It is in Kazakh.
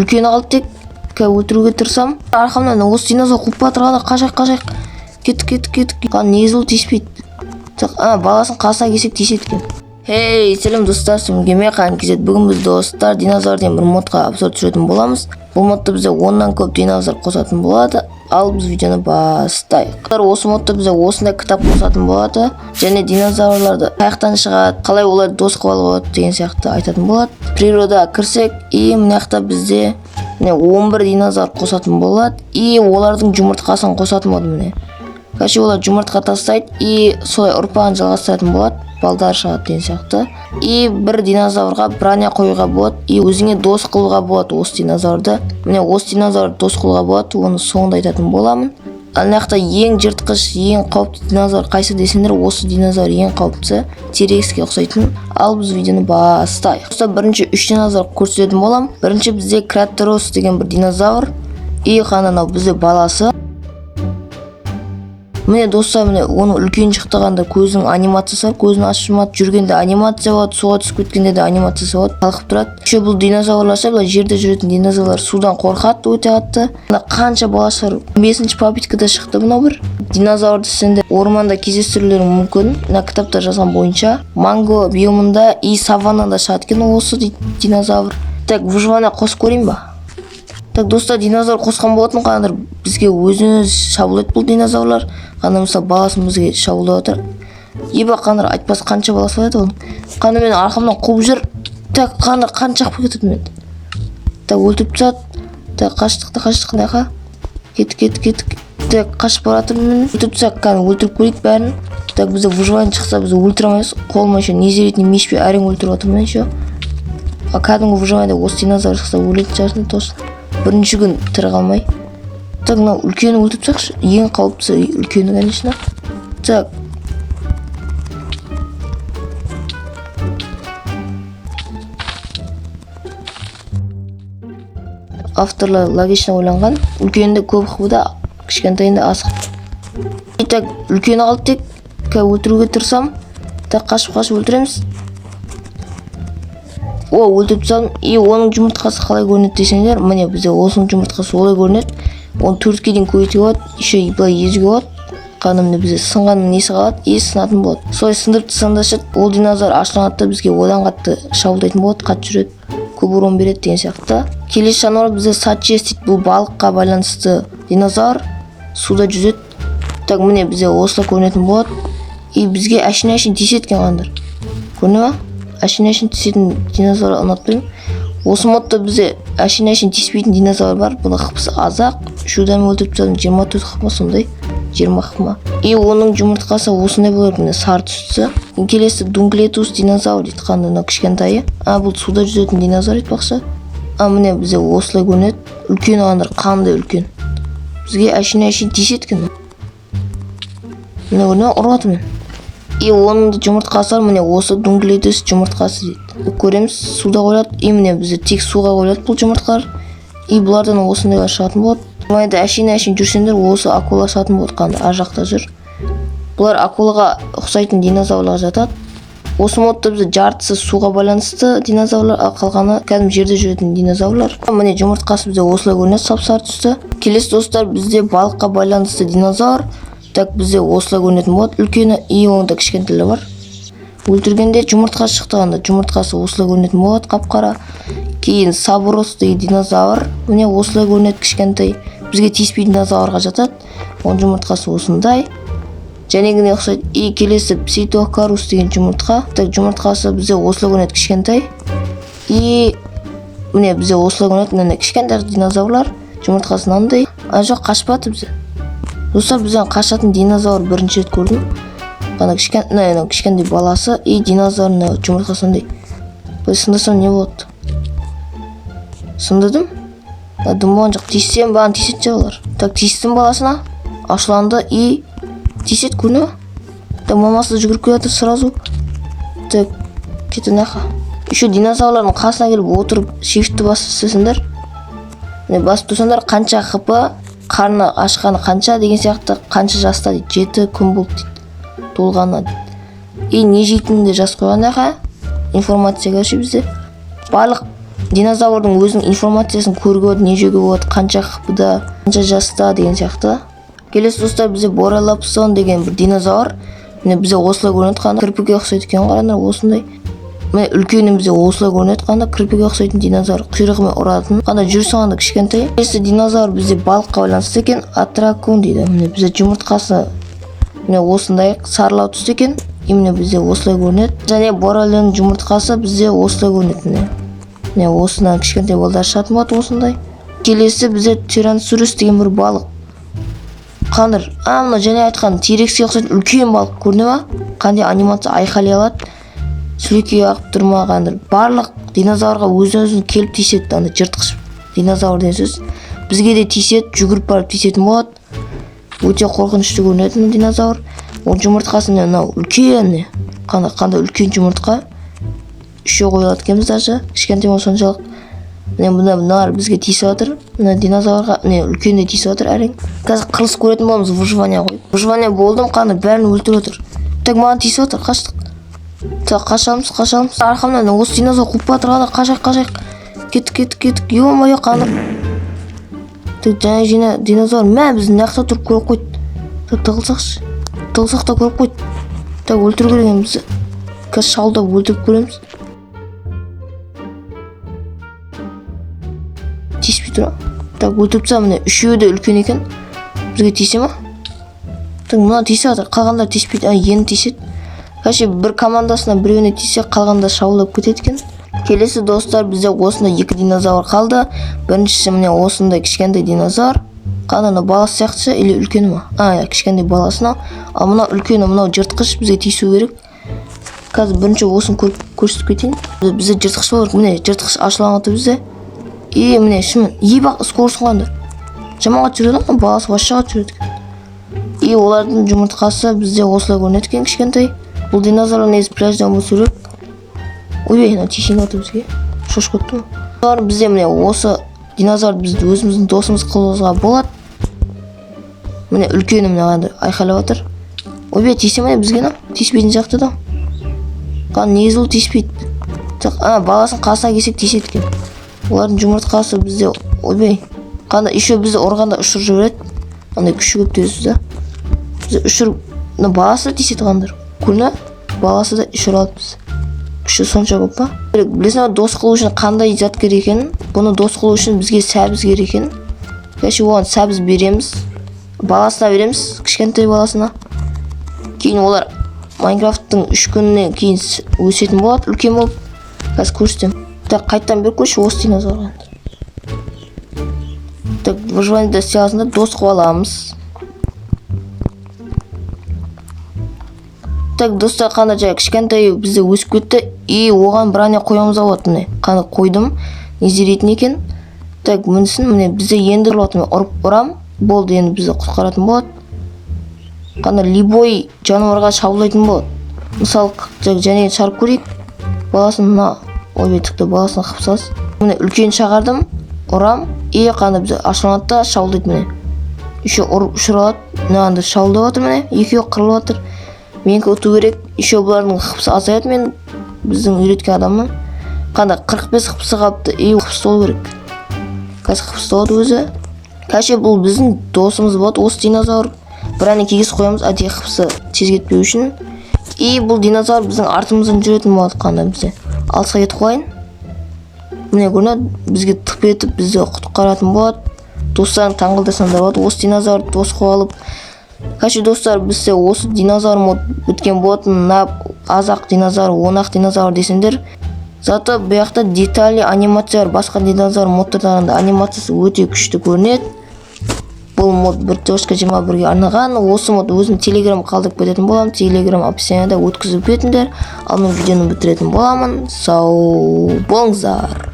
үлкені қалды тек өлтіруге тырысам. Арқамнан осы динозавр қуып батырғанда қашайық. Кеттік. Негізі ол тиіспейді. Баласын қасына келсек тиіседі екен. Хей, сәлем достар, сізге қан кезет. Бүгін біз достар динозавр деген бір модқа обзор түсіретін боламыз. Бұл модта бізде 10-нан көп динозавр қосатын болады. Ал біз видеоны бастайық. Осы модта бізде осындай кітап қосатын болады. Және динозаврларды қаяқтан шығады, қалай оларды дос қылып алуға болады деген сияқты айтатын болады. Природаға кірсек, мына жақта бізде 11 динозавр қосатын болады. Олардың жұмыртқасын қосатын болады міне. Короче, олар жұмыртқа тастайды и солай ұрпағын жалғастыратын болады. Балдар шығады деген сияқты. Бір динозаврға броня қоюға болады. Өзіңе дос қылуға болады осы динозаврды. Міне осы динозаврды дос қылуға болады. Оны соңында айтатын боламын. Ал мына ең жыртқыш, ең қауіпті динозавр қайсы десеңдер, осы динозавр ең қауіптісі. Терекске ұқсайтын. Ал біз видеоны бастайық. Бірінші 3 динозавр көрсететін болам. Бірінші бізде Кратерос деген бір динозавр. Қана бізде баласы. Міне достар, міне оны үлкен шықтағанда көзінің анимациясы бар, көзін ашып жүргенде анимация болады, суға түсіп кеткенде де анимациясы болады, қалқып тұрады. Бұл динозаврларша, бұл жерде жүретін динозаврлар судан қорқады өте қатты. Қанша баласы бар, 5-ші попиткада шықты мынау бір. Динозаврды сендер орманда кездестірулерің мүмкін. Мына кітапта жазған бойынша манго биомында и саваннада шығады екен осы динозавр. Так, выживание қосып көрейін ба? Так, достар, динозавр қосқан болатын, қандар бізге өзін-өз шабуыл етіп бұл динозаврлар. Қандар мысалы баласын бізге шабуыл отыр. Қандар айтпас қанша баласы бар еді оның. Қандар мені арқамнан қуып жүр. Так, қандар қанша қақпай кетеді мен. Так, өлтіріп тастады. Так, қаштық наяқа. Кеттік. Так, қашып баратыр мен. Өлтіріп тастады, қандар өлтіріп көрейік бәрін. Так, бізде выживание шықса бізді өлтіре алмайсыз. Қолыма еще незеретіне мешпей әрең өлтіріп отыр мен еще. Кәдімгі выживание осы динозавр шықса өлетін шығарсын точно. Бірінші күн тірі қалмай. Так, мынау үлкені өлтіріп тастақшы. Ең қауіптісі үлкені, конечно. Так. Авторлар логично ойланған. Үлкенді көп қылуда, кішкентайында аз қылып. Так, үлкені қалды тек өлтіруге тырысам. Так, қашып өлтіреміз. Өлтіріп тастадым. Оның жұмыртқасы қалай көрінеді десеңдер, міне бізде осының жұмыртқасы олай көрінеді. Оны 4-ке дейін көбейтуге болады, еще былай езуге болады. Міне бізде сынғанның несі қалады, сынатын болады. Солай сындырып тастаңдаршы, ол динозавр ашылғанда бізге одан қатты шабуылдайтын болады, қатты жүреді, көп урон береді деген сияқты. Келесі жануар бізде Сачес дейді, бұл балыққа байланысты динозавр, суда жүзеді. Так, міне бізде осылай көрінетін болады. Бізге әшін тиіседі екен қандар. Көріне ма? Әшін тиісетін динозавр ұнатпаймын. Осы модта бізде әшін тиіспейтін динозавр бар. Бұны қыпысы азақ. Шудан өлтіріп тастадым, 24 қыпма сондай. 20 қыпма. Оның жұмыртқасы осындай болады, міне сары түсті. Келесі Дунклетус динозавр дейді, қандай кішкентайы. Бұл суда жүзетін динозавр дейді бақша. Міне бізде осылай көрінеді. Үлкен қандар, қандай үлкен. Бізге әшін тиіседі екен. Міне көріне ұрғаты мен. Оның жұмыртқасы бар, міне осы Дунклетус жұмыртқасы дейді. Көреміз, суда қойлады. Міне бізде тек суға қойлады бұл жұмыртқалар. Бұлардан осындайға шығатын болады. Майда әшін жүрсендер, осы акула шығатын болады, қанды ар жақта жүр. Бұлар акулаға ұқсайтын динозаврларға жатады. Осы модта бізде жартысы суға байланысты динозаврлар, қалғаны кәдімгі жерде жүретін динозаврлар. Міне жұмыртқасы бізде осылай көрінеді, сап-сары түсті. Келесі достар, бізде балыққа байланысты динозавр. Так, бізде осылай көрінетін болады, үлкені, оңда кішкентайлар бар. Өлтіргенде жұмыртқасы шықтығанда жұмыртқасы осылай көрінетін болады, қап-қара. Кейін Сабурос деген динозавр, міне осылай көрінеді кішкентай. Бізге тиіспейтін динозаврға жатады. Оның жұмыртқасы осындай. Жәнегіне ұқсайды. Келесі Пситокарус деген жұмыртқа. Так, жұмыртқасы бізде осылай көрінеді кішкентай. Міне бізде осылай көрінеді, міне кішкентай динозаврлар. Жұмыртқасы мынандай. Жоқ, қашпады бізде. Достар, бізден қашатын динозавр бірінші рет көрдім. Кішкентай баласы, динозаврның жұмыртқасындай. Бұл сындырсам не болады? Сындырдым? Дым болған жоқ, тиіссем баған тиісет жаулар. Так, тиістім баласына, ашыланды, тиісет көріне ма? Так, мамасы жүгіріп келеді сразу. Так, кеті нақа. Еще динозаврлардың қасына келіп отырып, шифтті басып істесіңдер. Басып тұрсаңдар, қанша қыпы, қарны ашқаны қанша деген сияқты, қанша жаста дейді, 7 күн болды дейді, толғаны дейді. Не жейтінінде жас қойған аға, информация көрші бізде. Барлық динозаврдың өзінің информациясын көруге болады, не жеуге болады, қанша хпда, қанша жаста деген сияқты. Келесі достар, бізде борелапсон деген бір динозавр. Міне бізде осылай көрінеді, қандай кірпіге ұқсайды екен, қараңдар, осындай. Міне үлкені бізде осылай көрінеді, қандай кірпіге ұқсайтын динозавр, құйрығымен ұратын, қандай жүріс қандай кішкентай. Келесі динозавр бізде балыққа байланысты екен, атракун дейді. Міне бізде жұмыртқасы міне осындай сарылау түсті екен. Міне бізде осылай көрінеді. Және борелдің жұмыртқасы бізде осылай көрінеді. Міне осыдан кішкентай балдар шығатын болады осындай. Келесі бізде тиранносурус деген бір балық. Қандыр, мына және айтқан T-рекске ұқсайтын үлкен балық көріне ма? Қандай анимация айқайлай алады. Сүлекей ағып тұрма, қандыр. Барлық динозаврға өзін келіп тиіседі, андай жыртқыш динозавр деген сөз. Бізге де тиіседі, жүгіріп барып тиісетін болады. Өте қорқынышты көрінеді динозавр. Ол жұмыртқасы мынау үлкен, қандай үлкен жұмыртқа. Үшеу қойылады екенбіз даже, кішкентай ма соншалық. Мыналар бізге тиісіп жатыр. Мына динозаврға үлкенде тиісіп жатыр әрең. Қазір қырылыс көретін боламыз, выживание қойып. Выживание болдым, қандай бәрін өлтіріп отыр. Так маған тиісіп жатыр, қаштық. Так қашамыз. Арқамнан осы динозавр қуып жатыр, қашайық. Кеттік. Ё-моё, қандай. Так жаңа динозавр, біз нақта тұрып көріп қойды. Так тығылсақ та көріп қойды. Так өлтіру керек бізді. Қазір шалдап өлтіріп көреміз. Тиіспей тұра. Так өлтіріп тастап, міне үшеуі де үлкен екен. Бізге тиісе ма? Так мына тиісіп жатыр, қалғандар тиіспейді. Енді тиіседі. Кәше бір командасына біреуіне тиісе, қалғанда шабуылдап кетеді екен. Келесі достар, бізде осындай екі динозавр қалды. Біріншісі міне осындай кішкентай динозавр. Қандай баласы сияқты или үлкені ма? Кішкентай баласына. Ал мынау үлкені, мынау жыртқыш, бізге тиісу керек. Қазір бірінші осын көрсетіп кетейін. Бізде жыртқыш болар. Міне жыртқыш ашылғанғаты бізде. Міне шымен. Бақ скорсын қандар. Жамағат жүреді, баласы башыға жүреді. Олардың жұмыртқасы бізде осылай көрінеді екен кішкентай. Бұл динозавр негізі пляждан болса керек. Ойбай, тиісін аты бізге. Шошып кетті ма? Бізде міне осы динозавр бізді өзіміздің досымыз қылуымызға болады. Міне үлкені міне айқайлап жатыр. Ойбай, тиісе ме бізге? Тиіспейтін сияқты да. Негізі ол тиіспейді. Баласын қасына келсек тиіседі екен. Олардың жұмыртқасы бізде, ойбай, еще бізді ұрғанда ұшырып жібереді. Күші көп дейсіз да. Бізді ұшырып, баласы тиіседі қандар. Көріне, баласы да ұшыр алып біз. Күші сонша көп па? Білесің, дос қылу үшін қандай зат керек екенін. Бұны дос қылу үшін бізге сәбіз керек екенін. Кәші оған сәбіз береміз. Баласына береміз, кішкентай баласына. Кейін олар Майнкрафттың 3 күнінен кейін өсетін болады, үлкен болып. Қазір көрсетем. Так, қайттан бер көрші осы динозаврға. Так, выживаниеда сыйласында дос қылып аламыз. Так, достар, қандай жай кішкентай бізде өсіп кетті. Оған бір ане қоямыз алады. Қандай қойдым, незеретін екен. Так, мінсін, міне бізде енді ұрам. Болды, енді бізді құтқаратын болады. Қандай либой жануарға шабуылдайтын болады. Мысалы, және шарып көрейік. Баласын ойбай тікті, баласын қыпсас. Міне үлкен шағардым, ұрам. Қандай бізде ашылғанатта шабуылдайды міне. Еще ұрып ұшыралады. Міне шабуылдап отыр міне. Екеуі қырылып отыр. Менікі ұту керек. Еще бұлардың қыпсы азаяды мен біздің үйреткен адамның. Қандай 45 қыпсы қапты. Қыпсы толу керек. Қазір қыпсы толады өзі. Кәше бұл біздің досымыз болады. Осы динозавр. Бір әне кегіз қоямыз, әдей қыпсы тез кетпеу үшін. Бұл динозавр біздің артымыздан жүретін болады қандай бізде. Алысқа кетіп қойын. Міне көрінеді, бізге тып етіп бізді құтқаратын болады. Достарын таңғылдасаңдар болады. Осы динозавр дос қылып алып. Кәше достар, бізде осы динозавр мод біткен болатын. Азақ динозавр, онақ динозавр десеңдер. Зато бұяқта детали анимация бар. Басқа динозавр модтардан анимациясы өте күшті көрінеді. Бұл мод 1.21-ге арналған. Осы мод өзім телеграм қалдырып кететін боламын. Телеграм описанияда өткізіп кетіңдер. Ал мен видеоны бітіретін боламын. Сау болыңыздар.